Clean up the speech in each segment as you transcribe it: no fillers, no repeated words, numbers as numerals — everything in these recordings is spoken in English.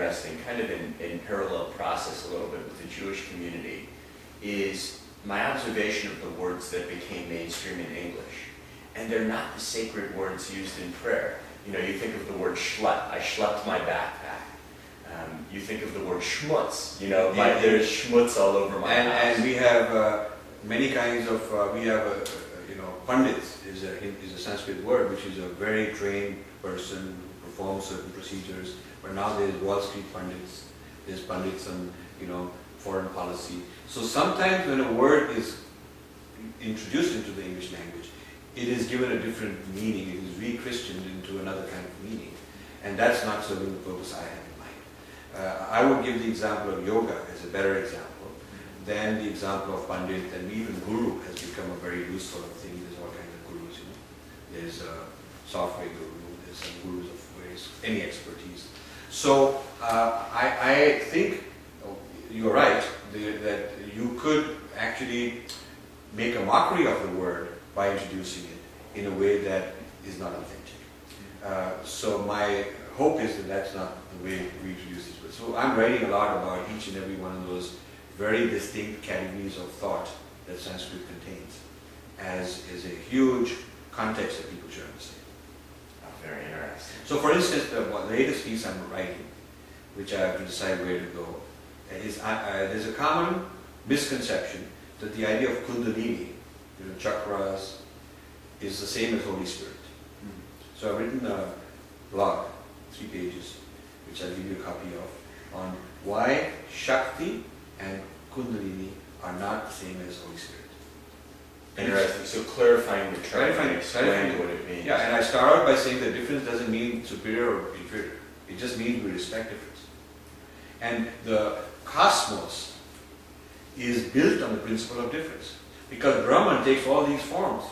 interesting, kind of in parallel process a little bit with the Jewish community, is my observation of the words that became mainstream in English. And they're not the sacred words used in prayer. You know, you think of the word schlep. I schlepped my backpack. You think of the word schmutz. You know, there's schmutz all over my house. And we have many kinds of, we have, pandits is a Sanskrit word, which is a very trained person who performs certain procedures. But now there's Wall Street pundits, there's pundits on, foreign policy. So sometimes when a word is introduced into the English language, it is given a different meaning. It is re-Christianed into another kind of meaning. And that's not serving the purpose I have in mind. I would give the example of yoga as a better example than the example of pandit, and even guru has become a very loose sort of thing. There's all kinds of gurus, There's a software guru, there's some gurus of various, any expertise. So I think you're right, that you could actually make a mockery of the word by introducing it in a way that is not authentic. So my hope is that that's not the way we introduce this word. So I'm writing a lot about each and every one of those very distinct categories of thought that Sanskrit contains, as is a huge context that people should understand. Oh, very interesting. So for instance, the latest piece I'm writing, which I have to decide where to go, is there's a common misconception that the idea of Kundalini, chakras, is the same as Holy Spirit. So I've written a blog, 3 pages, which I'll give you a copy of, on why Shakti and Kundalini are not the same as Holy Spirit. Interesting. So clarifying the term and explaining what it means. Yeah, and I start out by saying that difference doesn't mean superior or inferior. It just means we respect difference. And the cosmos is built on the principle of difference. Because Brahman takes all these forms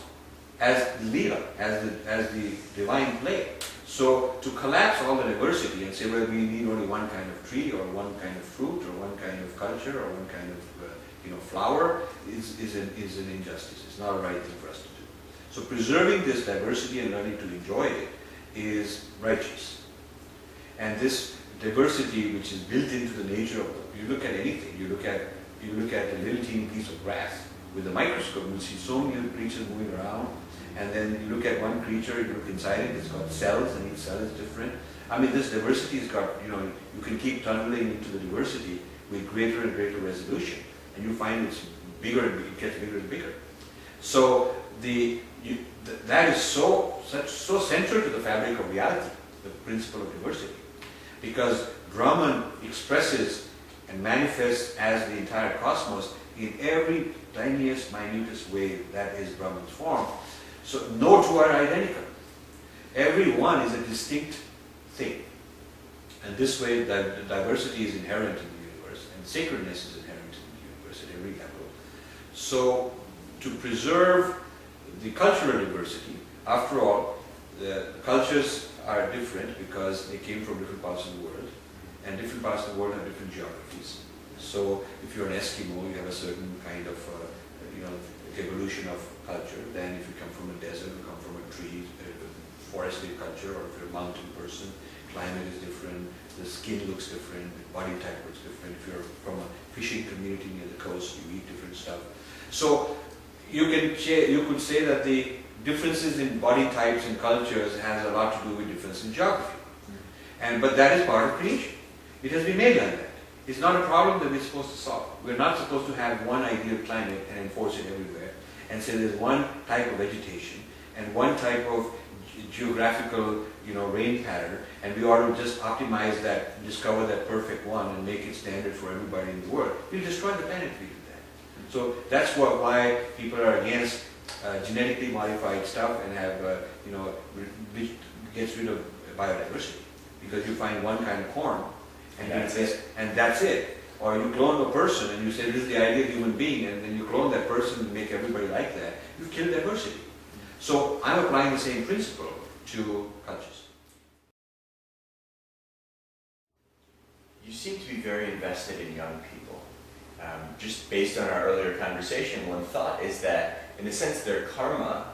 as Leela, as the divine play. So to collapse all the diversity and say, well, we need only one kind of tree or one kind of fruit or one kind of culture or one kind of flower is an injustice. It's not a right thing for us to do. So preserving this diversity and learning to enjoy it is righteous. And this diversity, which is built into the nature of you look at anything, you look at a little teeny piece of grass with a microscope, you see so many creatures moving around. And then you look at one creature, you look inside it, it's got cells, and each cell is different. I mean, this diversity has got, you can keep tunneling into the diversity with greater and greater resolution. And you find it's bigger, it gets bigger and bigger. So that is so central to the fabric of reality, the principle of diversity. Because Brahman expresses and manifests as the entire cosmos in every tiniest, minutest way that is Brahman's form. So no two are identical. Every one is a distinct thing. And this way the diversity is inherent in the universe and sacredness is inherent in the universe at every level. So to preserve the cultural diversity, after all, the cultures are different because they came from different parts of the world, and different parts of the world have different geographies. So if you're an Eskimo, you have a certain kind of evolution of culture. Then if you come from a desert, you come from a tree, forested culture, or if you're a mountain person, climate is different, the skin looks different, the body type looks different. If you're from a fishing community near the coast, you eat different stuff. So you could say that the differences in body types and cultures has a lot to do with difference in geography. But that is part of creation. It has been made like that. It's not a problem that we're supposed to solve. We're not supposed to have one ideal climate and enforce it everywhere and say there's one type of vegetation and one type of geographical rain pattern, and we ought to just optimize that, discover that perfect one and make it standard for everybody in the world. We'll destroy the planet if we do that. So that's why people are against genetically modified stuff and have, which gets rid of biodiversity. Because you find one kind of corn and that's it. Or you clone a person and you say this is the ideal human being, and then you clone that person and make everybody like that. You've killed diversity. So I'm applying the same principle to cultures. You seem to be very invested in young people. Just based on our earlier conversation, one thought is that, in a sense, their karma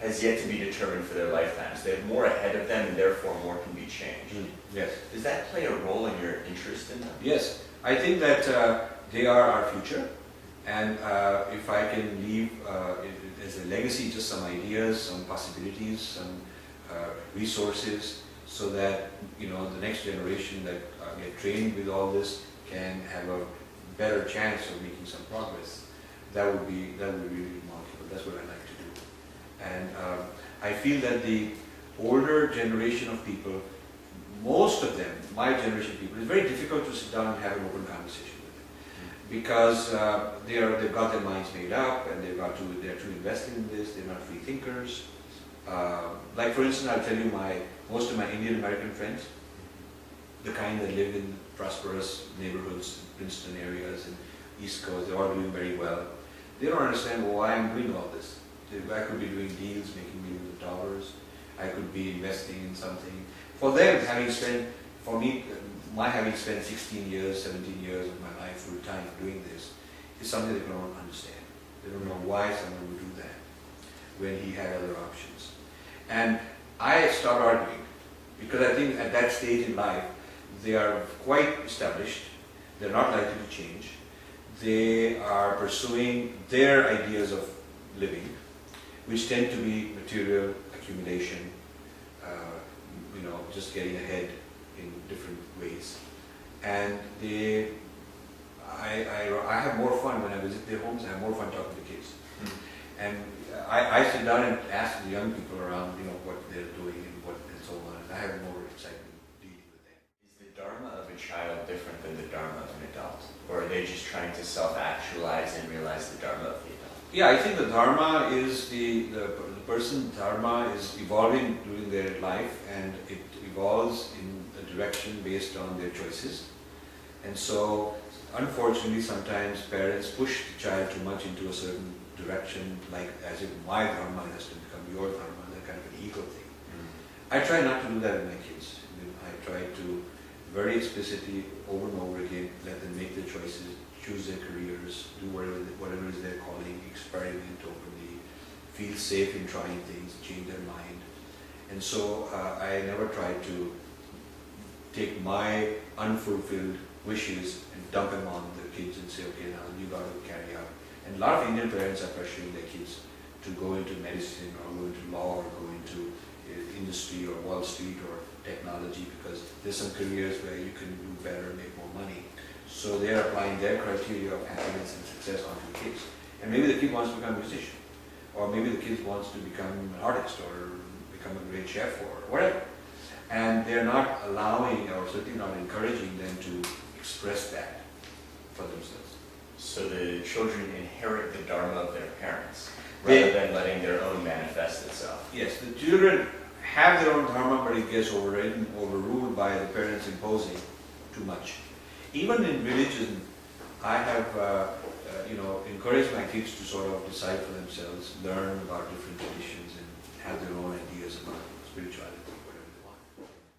has yet to be determined for their lifetimes. They have more ahead of them, and therefore more can be changed. Yes. Does that play a role in your interest in them? Yes. I think that they are our future, and if I can leave as a legacy just some ideas, some possibilities, some resources, so that the next generation that get trained with all this can have a better chance of making some progress, that would be really remarkable. That's what I like to do. And I feel that the older generation of people, most of them, my generation of people, it's very difficult to sit down and have an open conversation with them, because they've got their minds made up, and they're too invested in this. They're not free thinkers. Like for instance, I'll tell you, most of my Indian American friends, the kind that live in prosperous neighborhoods, Princeton areas and East Coast, they're all doing very well. They don't understand why I'm doing all this. I could be doing deals, making millions of dollars. I could be investing in something. For them, my having spent 16 years, 17 years of my life full time doing this is something they don't understand. They don't know why someone would do that when he had other options. And I start arguing, because I think at that stage in life, they are quite established. They're not likely to change. They are pursuing their ideas of living, which tend to be material accumulation, just getting ahead in different ways. And I have more fun when I visit their homes. I have more fun talking to kids. And I sit down and ask the young people around, what they're doing and so on. And I have more excitement dealing with them. Is the Dharma of a child different than the Dharma of an adult? Or are they just trying to self-actualize and realize the Dharma of the adult? Yeah, I think the Dharma is the person's Dharma is evolving during their life, and it evolves in a direction based on their choices. And so, unfortunately, sometimes parents push the child too much into a certain direction, like as if my Dharma has to become your Dharma, that kind of an ego thing. I try not to do that with my kids. I try to very explicitly, over and over again, let them make their choices, choose their careers, do whatever is their calling, experiment openly, feel safe in trying things, change their mind. And so I never try to take my unfulfilled wishes and dump them on the kids and say, okay, now you got to carry out. And a lot of Indian parents are pressuring their kids to go into medicine or go into law or go into industry or Wall Street or technology, because there's some careers where you can do better, make more money. So they're applying their criteria of happiness and success onto the kids. And maybe the kid wants to become a musician, or maybe the kid wants to become an artist or become a great chef or whatever. And they're not allowing, or certainly not encouraging them to express that for themselves. So the children inherit the Dharma of their parents, rather than letting their own manifest itself. Yes, the children have their own Dharma, but it gets overruled by the parents imposing too much. Even in religion, I have encouraged my kids to sort of decide for themselves, learn about different traditions, and have their own ideas about spirituality.